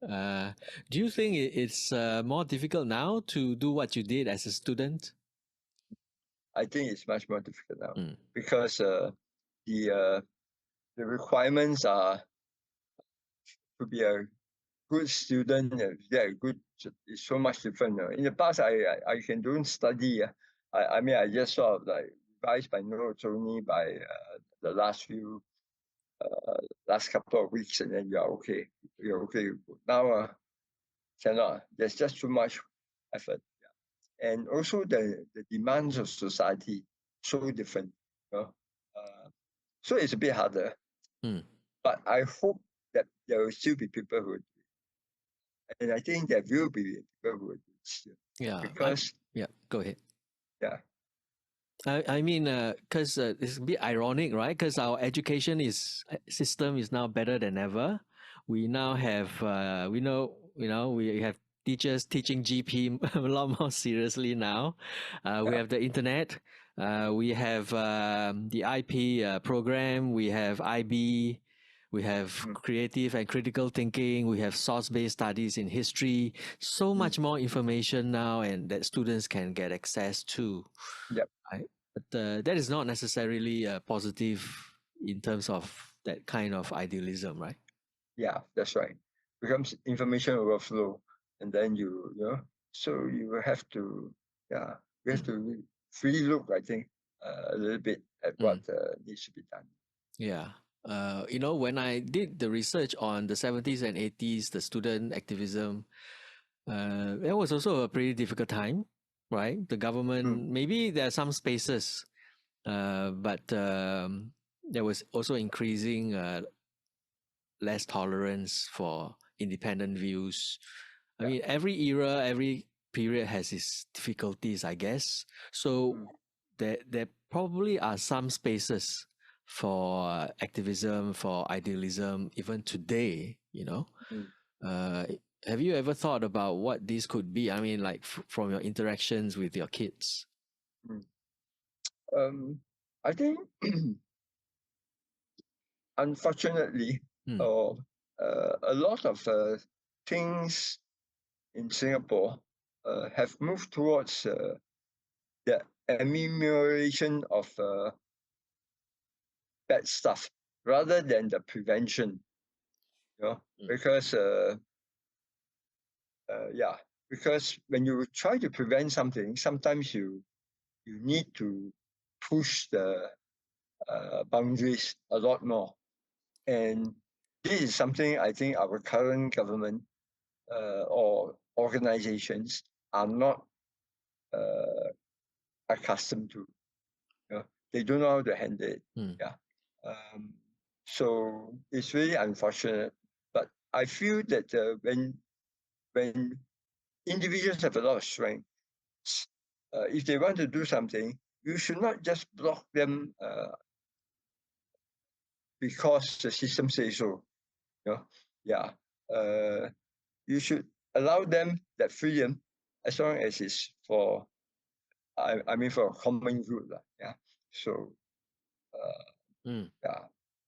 Uh, do you think it's more difficult now to do what you did as a student? I think it's much more difficult now Mm. because the uh, the requirements are to be a good student and get a good. It's so much different now. In the past, I can don't study. I mean, I just sort of like revise my notes only by the last couple of weeks, and then you're okay. You're okay. Now, cannot. There's just too much effort. And also the demands of society so different. You know? So it's a bit harder. Mm. But I hope that there will still be people who, and I think there will be people who will do it still. Yeah, Because, yeah. Go ahead. yeah, I mean, because it's a bit ironic, right? Because our education system is now better than ever. We now have, we have teachers teaching GP a lot more seriously now. We yeah, have the internet. We have the IP program. We have IB. We have mm, creative and critical thinking. We have source-based studies in history. So mm, much more information now, and that students can get access to. yep, Right? But that is not necessarily positive in terms of that kind of idealism, right? yeah, that's right. Becomes information overflow, and then so you will have to, yeah, we have Mm. to really look, I think, a little bit at Mm. what needs to be done. Yeah. When I did the research on the 70s and 80s, the student activism, it was also a pretty difficult time, right? The Mm, government, maybe there are some spaces, but there was also increasing less tolerance for independent views. I yeah, mean, every era, every period has its difficulties, I guess. So mm, there probably are some spaces for activism, for idealism, even today. mm, Uh, have you ever thought about what this could be? I mean, like from your interactions with your kids. mm. I think, unfortunately, Hmm. uh, a lot of things in Singapore have moved towards the amelioration of bad stuff rather than the prevention. Mm. Because yeah, because when you try to prevent something, sometimes you need to push the boundaries a lot more, and this is something I think our current government or organizations are not uh, accustomed to. They don't know how to handle it. Mm. Yeah. Um, so it's really unfortunate. But I feel that when individuals have a lot of strength, if they want to do something, you should not just block them because the system says so. You know? Yeah. Uh, you should allow them that freedom as long as it's for I mean for a common good. Yeah. So Mm. yeah.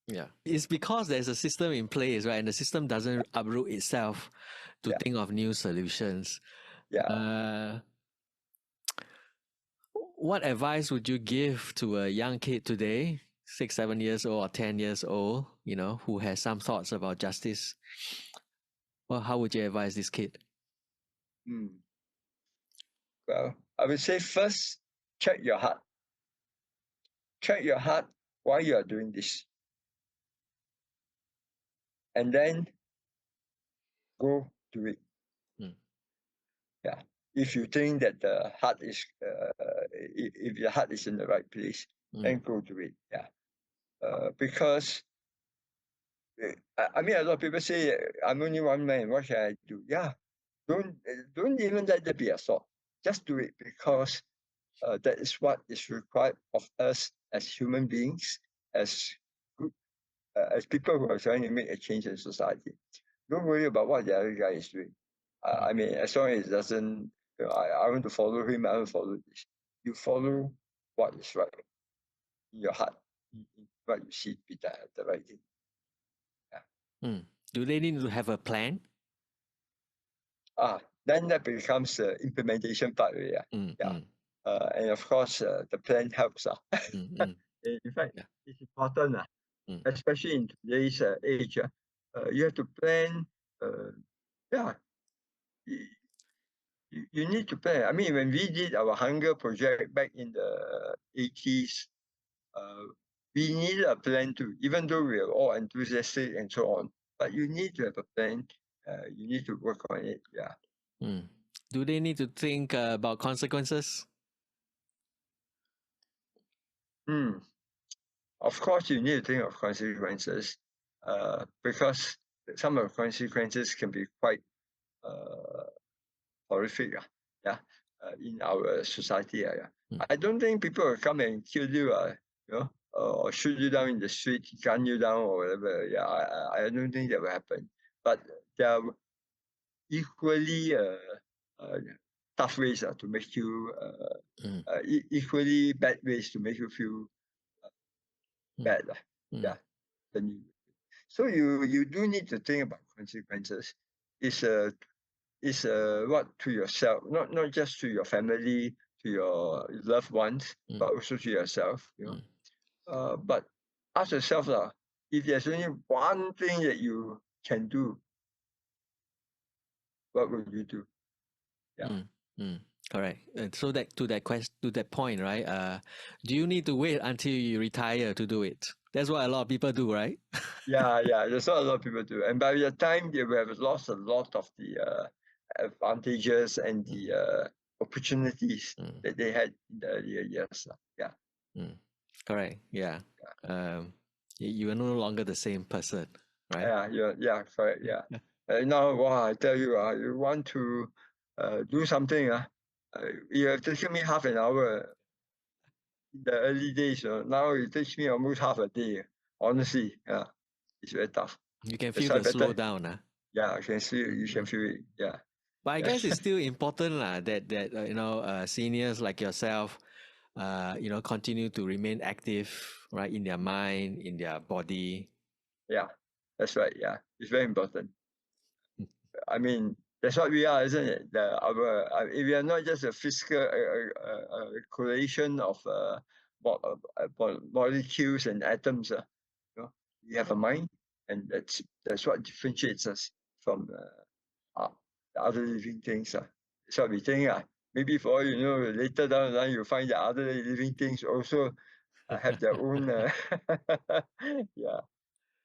Yeah. It's because there's a system in place, right? And the system doesn't uproot itself to Yeah. think of new solutions. Yeah. Uh, what advice would you give to a young kid today, 6, 7 years old or 10 years old, who has some thoughts about justice? Well, how would you advise this kid? Mm. Well, I would say first check your heart. Check your heart why you are doing this, and then go do it. Mm. Yeah. If you think that the heart is, if your heart is in the right place, then Mm. go do it. Yeah. Because I mean, a lot of people say I'm only one man. What should I do? Yeah. Don't even let there be a thought. Just do it because that is what is required of us as human beings, as good, as people who are trying to make a change in society. Don't worry about what the other guy is doing. I mean, as long as it doesn't, I want to follow him, I want to follow this. You follow what is right in your heart, what you see to be the right thing. Yeah. Mm. Do they need to have a plan? Then that becomes the implementation part. Yeah. Mm, Yeah. mm, And of course, the plan helps. mm, mm. In fact, Yeah. it's important, Mm, especially in today's age. You have to plan. Yeah, you, you need to plan. I mean, when we did our hunger project back in the 80s, we needed a plan too, even though we are all enthusiastic and so on. But you need to have a plan. You need to work on it. Yeah. mm. Do they need to think about consequences? Hmm. Of course, you need to think of consequences, because some of the consequences can be quite uh, horrific. Yeah, in our society. Yeah. Mm, I don't think people will come and kill you. You know, or shoot you down in the street, gun you down, or whatever. Yeah, I don't think that will happen. But there are equally uh, tough ways to make you, mm, equally bad ways to make you feel mm, bad. mm, Yeah. Then so you do need to think about consequences. It's what to yourself, not just to your family, to your loved ones, mm, but also to yourself. mm. But ask yourself, if there's only one thing that you can do, what would you do? Yeah. Mm, mm, correct. So that to that question, to that point, right? Do you need to wait until you retire to do it? That's what a lot of people do, right? Yeah. That's what a lot of people do. And by the time they will have lost a lot of the advantages and Mm, the opportunities mm, that they had in the earlier years. Yeah. mm. Correct. Yeah. You are no longer the same person, right? Yeah, correct. Yeah. Now, wow, I tell you, you want to do something, you have taken me half an hour in the early days. Now it takes me almost half a day. Honestly, yeah, it's very tough. You can That's feel why the better. slowdown, Yeah, I can see it. You can Mm. feel it. Yeah. But I Yeah. guess it's still important lah, that seniors like yourself, continue to remain active, right, in their mind, in their body. Yeah. That's right. Yeah. It's very important. I mean, that's what we are, isn't it? If we are not just a physical collation of molecules and atoms, we have a mind, and that's what differentiates us from the other living things. That's what we think. Maybe for all you know, later down the line, you'll find that other living things also have their own. Yeah.